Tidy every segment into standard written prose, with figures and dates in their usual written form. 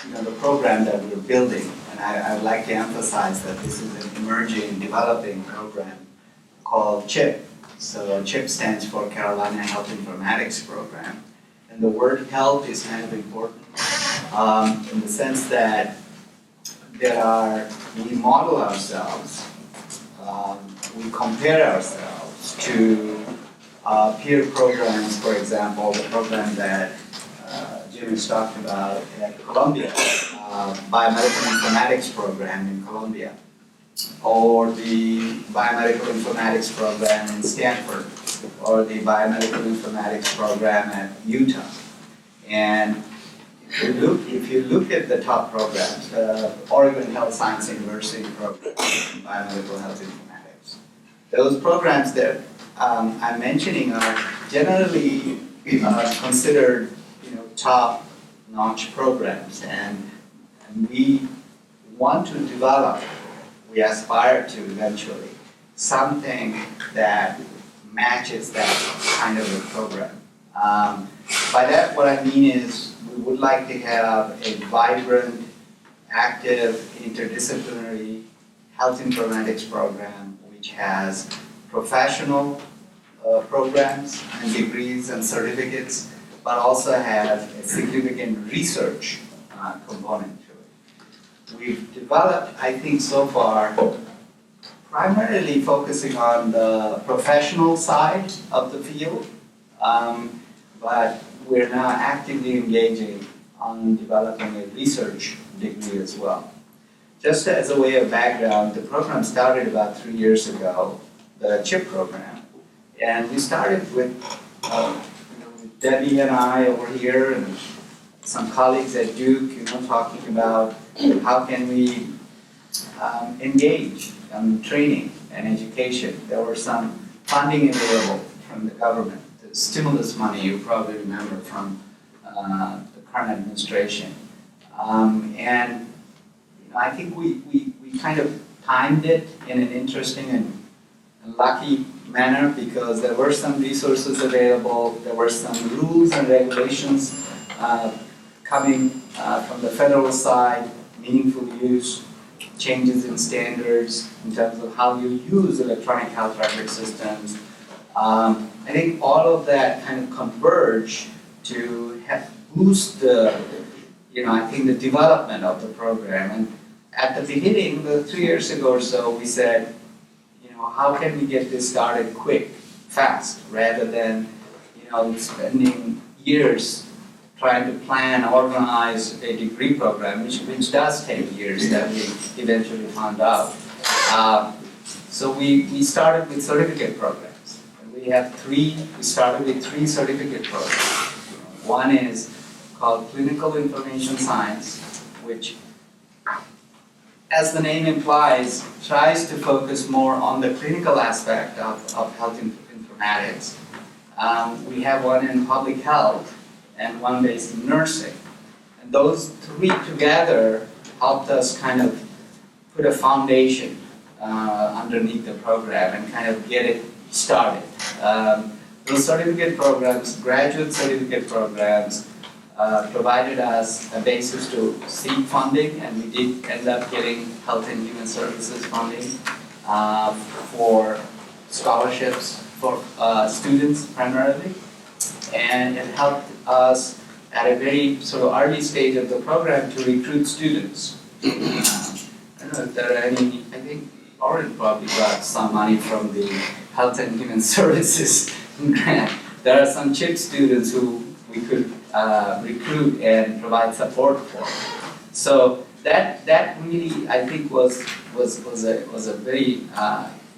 the program that we're building, and I would like to emphasize that this is an emerging, developing program called CHIP. So CHIP stands for Carolina Health Informatics Program. And the word health is kind of important in the sense that we model ourselves, we compare ourselves to peer programs, for example, the program that Jim has talked about at Columbia, Biomedical Informatics Program in Columbia, or the Biomedical Informatics Program in Stanford, or the Biomedical Informatics Program at Utah. And if you look at the top programs, the Oregon Health Science University program, Biomedical Health Informatics, those programs that I'm mentioning are generally considered top-notch programs, and we want to develop, we aspire to eventually, something that matches that kind of a program. By that, what I mean is we would like to have a vibrant, active, interdisciplinary health informatics program which has professional programs and degrees and certificates, but also has a significant research component to it. We've developed, I think so far, primarily focusing on the professional side of the field, but we're now actively engaging on developing a research degree as well. Just as a way of background, the program started about 3 years ago, the CHIP program, and we started with Debbie and I over here and some colleagues at Duke, talking about how can we engage in training and education. There were some funding available from the government, the stimulus money you probably remember from the current administration. And I think we kind of timed it in an interesting and lucky manner because there were some resources available, there were some rules and regulations coming from the federal side, meaningful use, changes in standards in terms of how you use electronic health record systems. I think all of that kind of converge to boost the, I think the development of the program. And at the beginning, 3 years ago or so, we said, how can we get this started quick, fast, rather than, spending years trying to plan, organize a degree program, which does take years, that we eventually found out. So we started with certificate programs. We started with 3 certificate programs. One is called Clinical Information Science, which, as the name implies, tries to focus more on the clinical aspect of health informatics. We have one in public health and one based in nursing. And those 3 together helped us kind of put a foundation underneath the program and kind of get it started. Those certificate programs, graduate certificate programs, provided us a basis to seek funding, and we did end up getting Health and Human Services funding for scholarships for students primarily. And it helped us at a very sort of early stage of the program to recruit students. I don't know if there are any, I think Oren probably got some money from the Health and Human Services grant. There are some CHIP students who we could recruit and provide support for. So that really, I think, was a very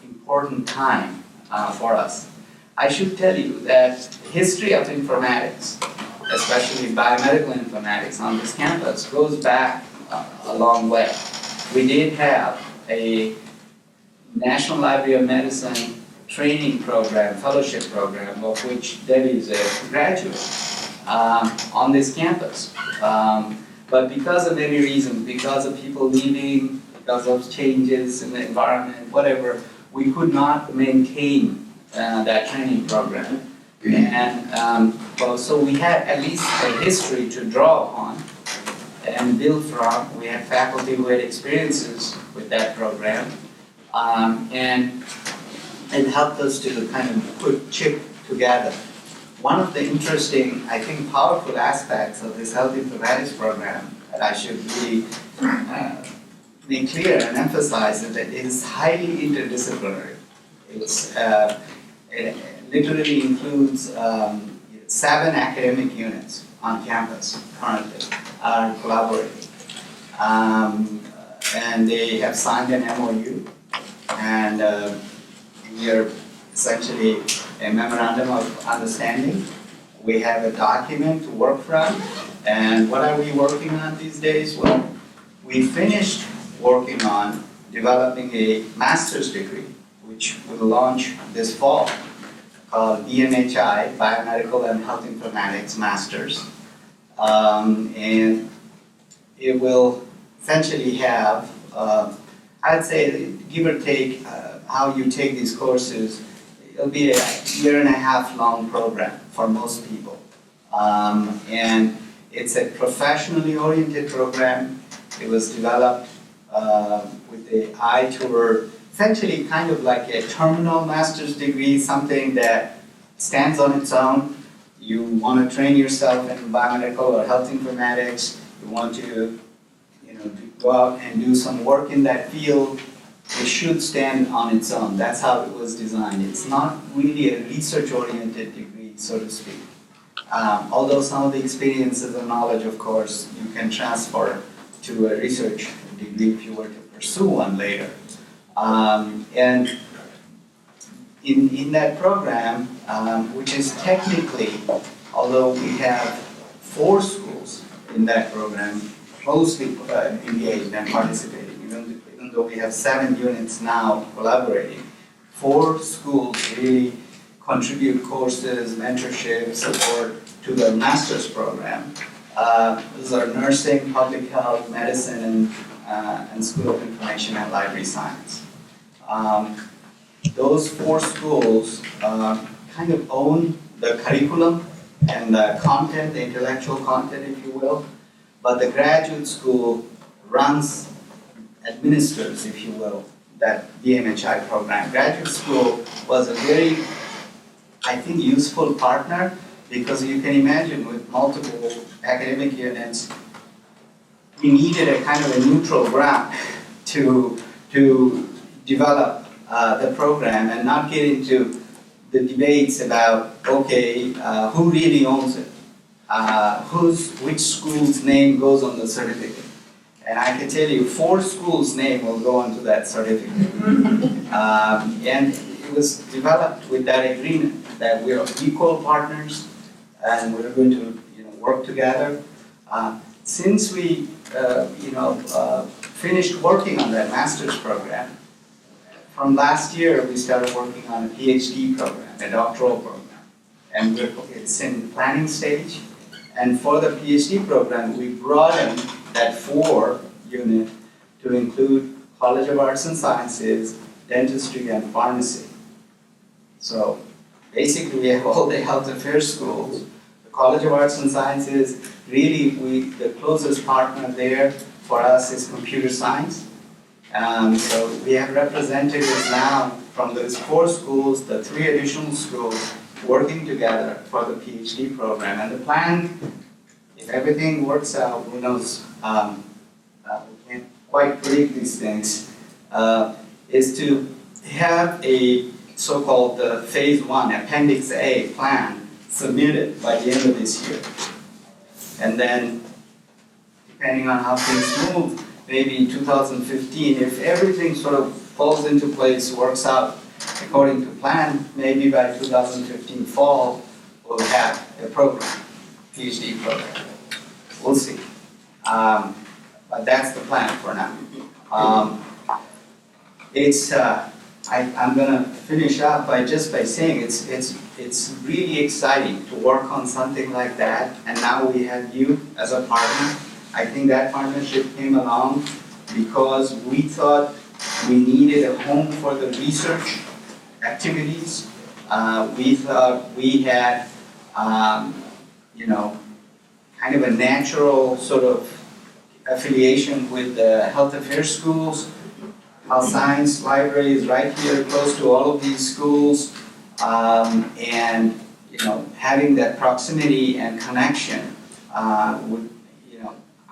important time for us. I should tell you that the history of informatics, especially biomedical informatics on this campus, goes back a long way. We did have a National Library of Medicine training program, fellowship program, of which Debbie is a graduate, on this campus. But because of many reasons, because of people leaving, because of changes in the environment, whatever, we could not maintain that training program. And so we had at least a history to draw upon. and build from. We had faculty who had experiences with that program, and it helped us to kind of put CHIP together. One of the interesting, I think, powerful aspects of this health informatics program that I should really make clear and emphasize is that it is highly interdisciplinary. It literally includes 7 academic units on campus currently are collaborating. And they have signed an MOU, and we are essentially a memorandum of understanding. We have a document to work from, and what are we working on these days? Well, we finished working on developing a master's degree, which will launch this fall, called BMHI, Biomedical and Health Informatics Masters. And it will essentially have, I'd say, give or take, how you take these courses, it'll be a 1.5-year long program for most people. And it's a professionally oriented program. It was developed with the eye toward essentially kind of like a terminal master's degree, something that stands on its own. You want to train yourself in biomedical or health informatics. You want to, go out and do some work in that field. It should stand on its own. That's how it was designed. It's not really a research-oriented degree, so to speak. Although some of the experiences and knowledge, of course, you can transfer to a research degree if you were to pursue one later. And in that program, which is technically, although we have 4 schools in that program closely engaged and participating, even though we have 7 units now collaborating, 4 schools really contribute courses, mentorship, support to the master's program. Those are nursing, public health, medicine, and School of Information and Library Science. Those 4 schools kind of own the curriculum and the content, the intellectual content, if you will, but the graduate school administers, if you will, that BMHI program. Graduate school was a very, I think, useful partner, because you can imagine with multiple academic units, we needed a kind of a neutral ground to develop the program and not get into the debates about, okay, who really owns it? Which school's name goes on the certificate? And I can tell you 4 schools' name will go onto that certificate. And it was developed with that agreement that we are equal partners and we're going to work together. Since we finished working on that master's program, from last year we started working on a PhD program, a doctoral program, and it's in planning stage. And for the PhD program, we broadened that 4 unit to include College of Arts and Sciences, dentistry, and pharmacy. So basically, we have all the health affairs schools. The College of Arts and Sciences, really, the closest partner there for us is computer science. So we have representatives now from those 4 schools, the 3 additional schools, working together for the PhD program. And the plan, if everything works out, who knows, we can't quite predict these things, is to have a so-called phase 1, Appendix A plan submitted by the end of this year. And then, depending on how things move, maybe in 2015, if everything sort of falls into place, works out according to plan, maybe by 2015 fall, we'll have a program, PhD program. We'll see. But that's the plan for now. I'm going to finish up by saying it's really exciting to work on something like that, and now we have you as a partner. I think that partnership came along because we thought we needed a home for the research activities. We thought we had, kind of a natural sort of affiliation with the health affairs schools. Health science library is right here, close to all of these schools, and having that proximity and connection would,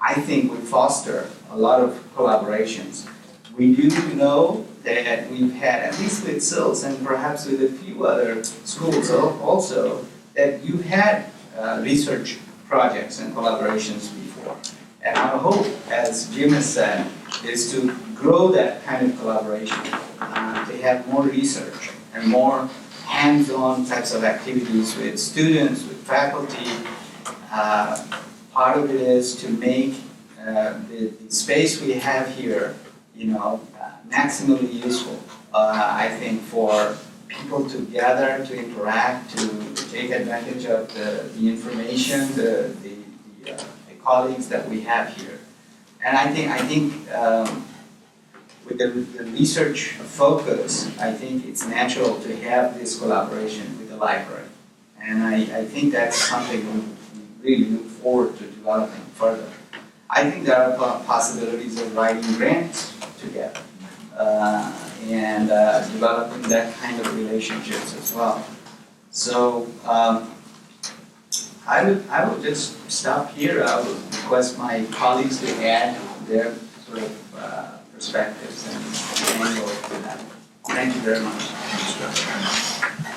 I think would foster a lot of collaborations. We do know that we've had, at least with SILS and perhaps with a few other schools also, that you've had research projects and collaborations before. And our hope, as Jim has said, is to grow that kind of collaboration, to have more research and more hands-on types of activities with students, with faculty. Part of it is to make the space we have here, maximally useful. I think for people to gather, to interact, to take advantage of the information, the colleagues that we have here. And I think with the research focus, I think it's natural to have this collaboration with the library. And I think that's something we really look forward to developing further. I think there are possibilities of writing grants together and developing that kind of relationships as well. So I would just stop here. I would request my colleagues to add their sort of perspectives and angles to that. Thank you very much.